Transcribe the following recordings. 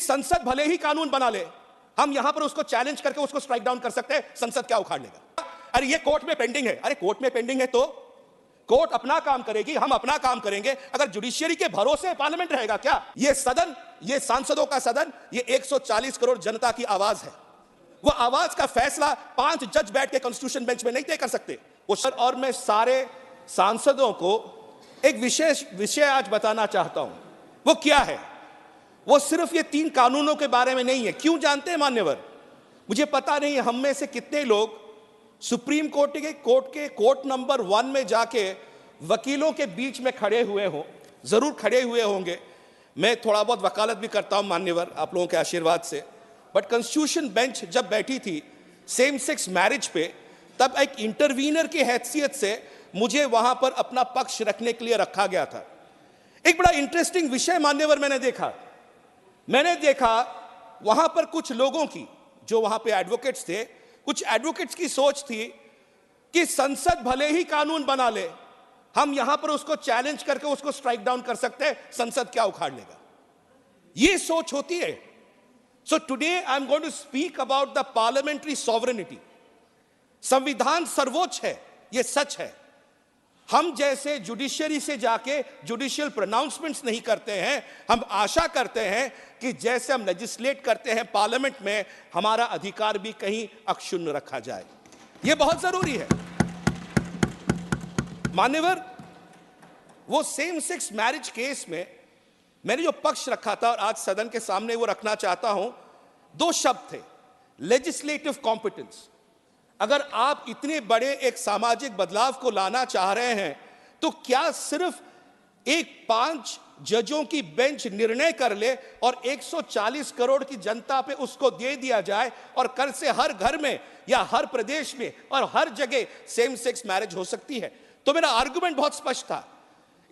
संसद भले ही कानून बना ले, हम यहां पर उसको चैलेंज करके उसको स्ट्राइक डाउन कर सकते हैं, संसद क्या उखाड़ लेगा। अरे ये कोर्ट में पेंडिंग है, अरे कोर्ट में पेंडिंग है तो कोर्ट अपना काम करेगी, हम अपना काम करेंगे। अगर जुडिशियरी के भरोसे पार्लियामेंट रहेगा क्या? ये सदन, ये सांसदों का सदन, ये 140 करोड़ जनता की आवाज है। वो आवाज का फैसला 5 जज बैठ के कॉन्स्टिट्यूशन बेंच में नहीं तय कर सकते। और मैं सारे सांसदों को एक विशेष विषय आज बताना चाहता हूं। वो क्या है? वो सिर्फ ये 3 कानूनों के बारे में नहीं है। क्यों जानते हैं मान्यवर? मुझे पता नहीं हम में से कितने लोग सुप्रीम कोर्ट के कोर्ट नंबर 1 में जाके वकीलों के बीच में खड़े हुए हो। जरूर खड़े हुए होंगे, मैं थोड़ा बहुत वकालत भी करता हूं मान्यवर, आप लोगों के आशीर्वाद से। बट कॉन्स्टिट्यूशन बेंच जब बैठी थी सेम सेक्स मैरिज पे, तब एक इंटरवीनर की हैसियत से मुझे वहां पर अपना पक्ष रखने के लिए रखा गया था। एक बड़ा इंटरेस्टिंग विषय मान्यवर मैंने देखा वहां पर कुछ लोगों की, जो वहां पे एडवोकेट्स थे, कुछ एडवोकेट्स की सोच थी कि संसद भले ही कानून बना ले, हम यहां पर उसको चैलेंज करके उसको स्ट्राइक डाउन कर सकते हैं, संसद क्या उखाड़ लेगा। ये सोच होती है। So today I am going to speak about the parliamentary sovereignty. संविधान सर्वोच्च है, यह सच है। हम जैसे जुडिशियरी से जाके जुडिशियल प्रोनाउंसमेंट्स नहीं करते हैं। हम आशा करते हैं कि जैसे हम लेजिस्लेट करते हैं पार्लियामेंट में, हमारा अधिकार भी कहीं अक्षुण्ण रखा जाए। यह बहुत जरूरी है मान्यवर। वो सेम सेक्स मैरिज केस में मैंने जो पक्ष रखा था और आज सदन के सामने वो रखना चाहता हूं, 2 शब्द थे, लेजिस्लेटिव कॉम्पिटेंस। अगर आप इतने बड़े एक सामाजिक बदलाव को लाना चाह रहे हैं तो क्या सिर्फ एक 5 जजों की बेंच निर्णय कर ले और 140 करोड़ की जनता पे उसको दे दिया जाए और कल से हर घर में या हर प्रदेश में और हर जगह सेम सेक्स मैरिज हो सकती है? तो मेरा आर्गुमेंट बहुत स्पष्ट था,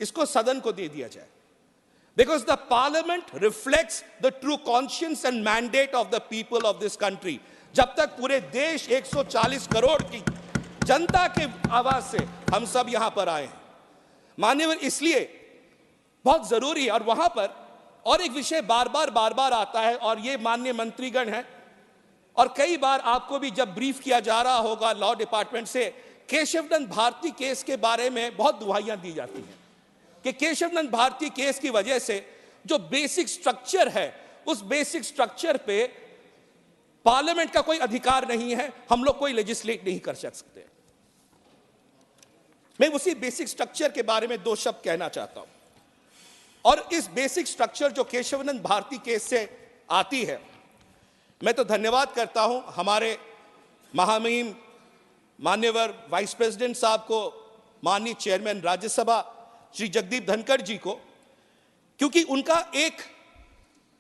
इसको सदन को दे दिया जाए। Because the parliament reflects the true conscience and mandate of the people of this country. जब तक पूरे देश 140 करोड़ की जनता के आवाज से हम सब यहां पर आए हैं मान्यवर, इसलिए बहुत जरूरी है। और वहां पर और एक विषय बार बार आता है, और ये माननीय मंत्रीगण हैं, और कई बार आपको भी जब ब्रीफ किया जा रहा होगा लॉ डिपार्टमेंट से, केशवनंद भारती केस के बारे में बहुत दुहाइयां दी जाती हैं कि केशवनंद भारती केस की वजह से जो बेसिक स्ट्रक्चर है, उस बेसिक स्ट्रक्चर पे पार्लियामेंट का कोई अधिकार नहीं है, हम लोग कोई लेजिस्लेट नहीं कर सकते। मैं उसी बेसिक स्ट्रक्चर के बारे में 2 शब्द कहना चाहता हूं। और इस बेसिक स्ट्रक्चर जो केशवनंद भारती केस से आती है, मैं तो धन्यवाद करता हूं हमारे महामहिम मान्यवर वाइस प्रेसिडेंट साहब को, माननीय चेयरमैन राज्यसभा श्री जगदीप धनखड़ जी को, क्योंकि उनका एक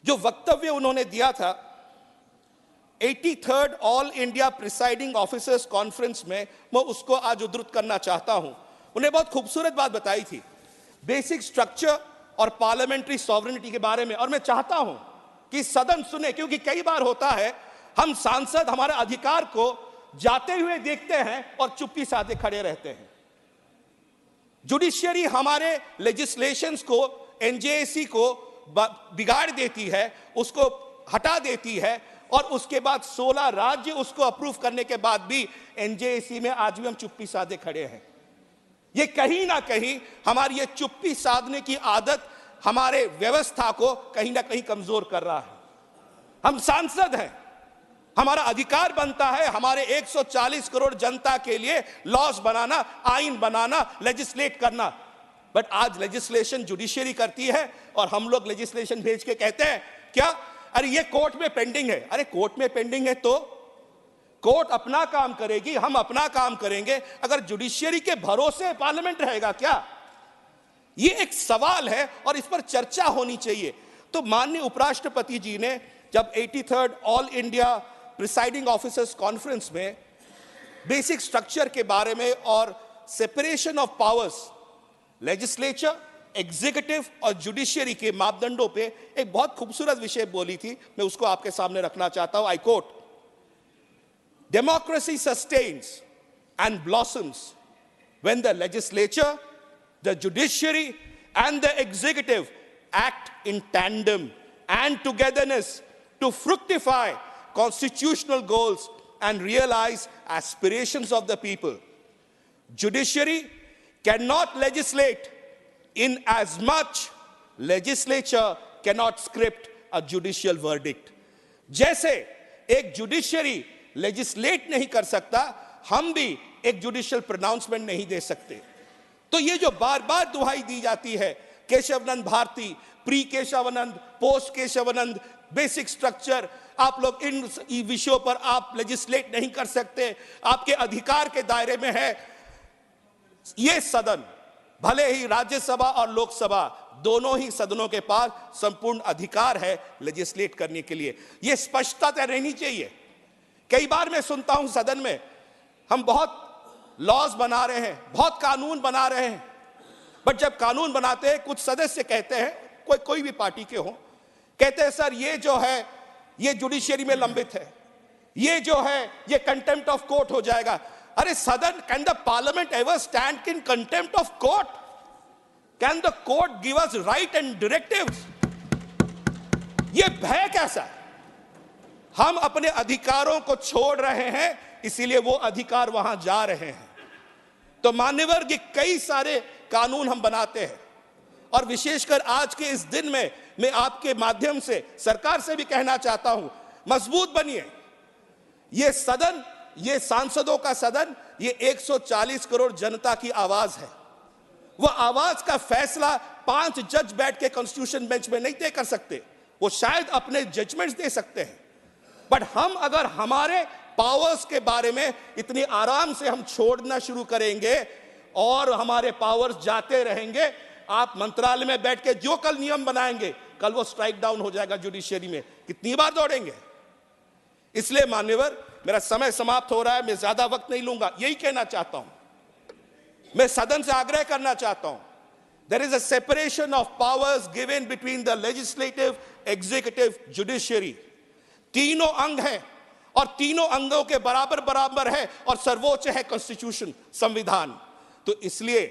जो वक्तव्य उन्होंने दिया था 83rd all India presiding officers conference में, मैं उसको आज उद्धृत करना चाहता हूं। उन्हें बहुत खूबसूरत बात बताई थी बेसिक स्ट्रक्चर और पार्लियामेंट्री सॉवरेनिटी के बारे में। और मैं चाहता हूं कि सदन सुने, क्योंकि कई बार होता है हम सांसद हमारे अधिकार को जाते हुए देखते हैं और चुप्पी साधे खड़े रहते हैं। जुडिशियरी हमारे लेजिस्लेशंस को, एनजेएसी को बिगाड़ देती है, उसको हटा देती है, और उसके बाद 16 राज्य उसको अप्रूव करने के बाद भी एनजेएसी में आज भी हम चुप्पी साधे खड़े हैं। ये कहीं ना कहीं हमारी ये चुप्पी साधने की आदत हमारे व्यवस्था को कहीं ना कहीं कमजोर कर रहा है। हम सांसद हैं, हमारा अधिकार बनता है हमारे 140 करोड़ जनता के लिए लॉज बनाना, आइन बनाना, लेजिस्लेट करना। बट आज लेजिस्लेशन जुडिशियरी करती है और हम लोग लेजिस्लेशन भेज के कहते हैं क्या, अरे ये कोर्ट में पेंडिंग है। अरे कोर्ट में पेंडिंग है तो कोर्ट अपना काम करेगी, हम अपना काम करेंगे। अगर जुडिशियरी के भरोसे पार्लियामेंट रहेगा क्या? ये एक सवाल है और इस पर चर्चा होनी चाहिए। तो माननीय उपराष्ट्रपति जी ने जब 83rd all India presiding officers conference में बेसिक स्ट्रक्चर के बारे में और separation of powers, legislature, executive और जुडिशियरी के मापदंडों पे एक बहुत खूबसूरत विषय बोली थी, मैं उसको आपके सामने रखना चाहता हूं। I quote, democracy sustains and blossoms when the legislature, the judiciary and the executive act in tandem and togetherness to fructify constitutional goals and realize aspirations of the people. Judiciary cannot legislate in as much legislature cannot script a judicial verdict. जैसे एक judiciary legislate नहीं कर सकता, हम भी एक judicial pronouncement नहीं दे सकते। तो ये जो बार बार दुहाई दी जाती है, Kesavananda Bharati, pre Kesavananda, post Kesavananda, basic structure, आप लोग इन विषयों पर आप लेजिस्लेट नहीं कर सकते, आपके अधिकार के दायरे में है। ये सदन, भले ही राज्यसभा और लोकसभा दोनों ही सदनों के पास संपूर्ण अधिकार है लेजिस्लेट करने के लिए। यह स्पष्टता रहनी चाहिए। कई बार मैं सुनता हूं सदन में, हम बहुत लॉज बना रहे हैं, बहुत कानून बना रहे हैं, बट जब कानून बनाते हैं कुछ सदस्य कहते हैं, कोई भी पार्टी के हो, कहते हैं सर ये जो है ये जुडिशियरी में लंबित है, ये जो है ये कंटेम्प्ट ऑफ कोर्ट हो जाएगा। अरे सदन, can the parliament ever stand in contempt of court? Can the court give us right and directives? ये भय कैसा है? हम अपने अधिकारों को छोड़ रहे हैं, इसीलिए वो अधिकार वहां जा रहे हैं। तो मान्यवर, ये कई सारे कानून हम बनाते हैं, और विशेषकर आज के इस दिन में मैं आपके माध्यम से सरकार से भी कहना चाहता हूं, मजबूत बनिए। ये सदन, ये सांसदों का सदन, ये 140 करोड़ जनता की आवाज है। वो आवाज का फैसला 5 जज बैठ के कॉन्स्टिट्यूशन बेंच में नहीं तय कर सकते, वो शायद अपने जजमेंट्स दे सकते हैं, बट हम अगर हमारे पावर्स के बारे में इतनी आराम से हम छोड़ना शुरू करेंगे और हमारे पावर्स जाते रहेंगे, आप मंत्रालय में बैठ के जो कल नियम बनाएंगे, कल वो स्ट्राइक डाउन हो जाएगा जुडिशियरी में। कितनी बार दौड़ेंगे? इसलिए मान्यवर, मेरा समय समाप्त हो रहा है, मैं ज्यादा वक्त नहीं लूंगा। यही कहना चाहता हूं, मैं सदन से आग्रह करना चाहता हूं, there is a separation of powers given between the legislative, executive, judiciary. तीनों अंग हैं और तीनों अंगों के बराबर बराबर है, और सर्वोच्च है कॉन्स्टिट्यूशन, संविधान। तो इसलिए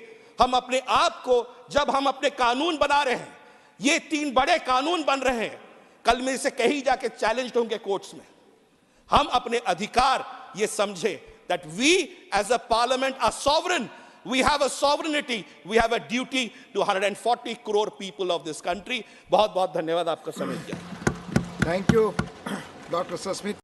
हम अपने आप को, जब हम अपने कानून बना रहे हैं, ये 3 बड़े कानून बन रहे हैं, कल में इसे कहीं जाके चैलेंज होंगे कोर्ट्स में, हम अपने अधिकार ये समझे that we as a parliament are sovereign, we have a sovereignty, we have a duty to 140 crore people of this country। बहुत बहुत धन्यवाद आपका समय दिया। Thank you, Dr. Sasmit।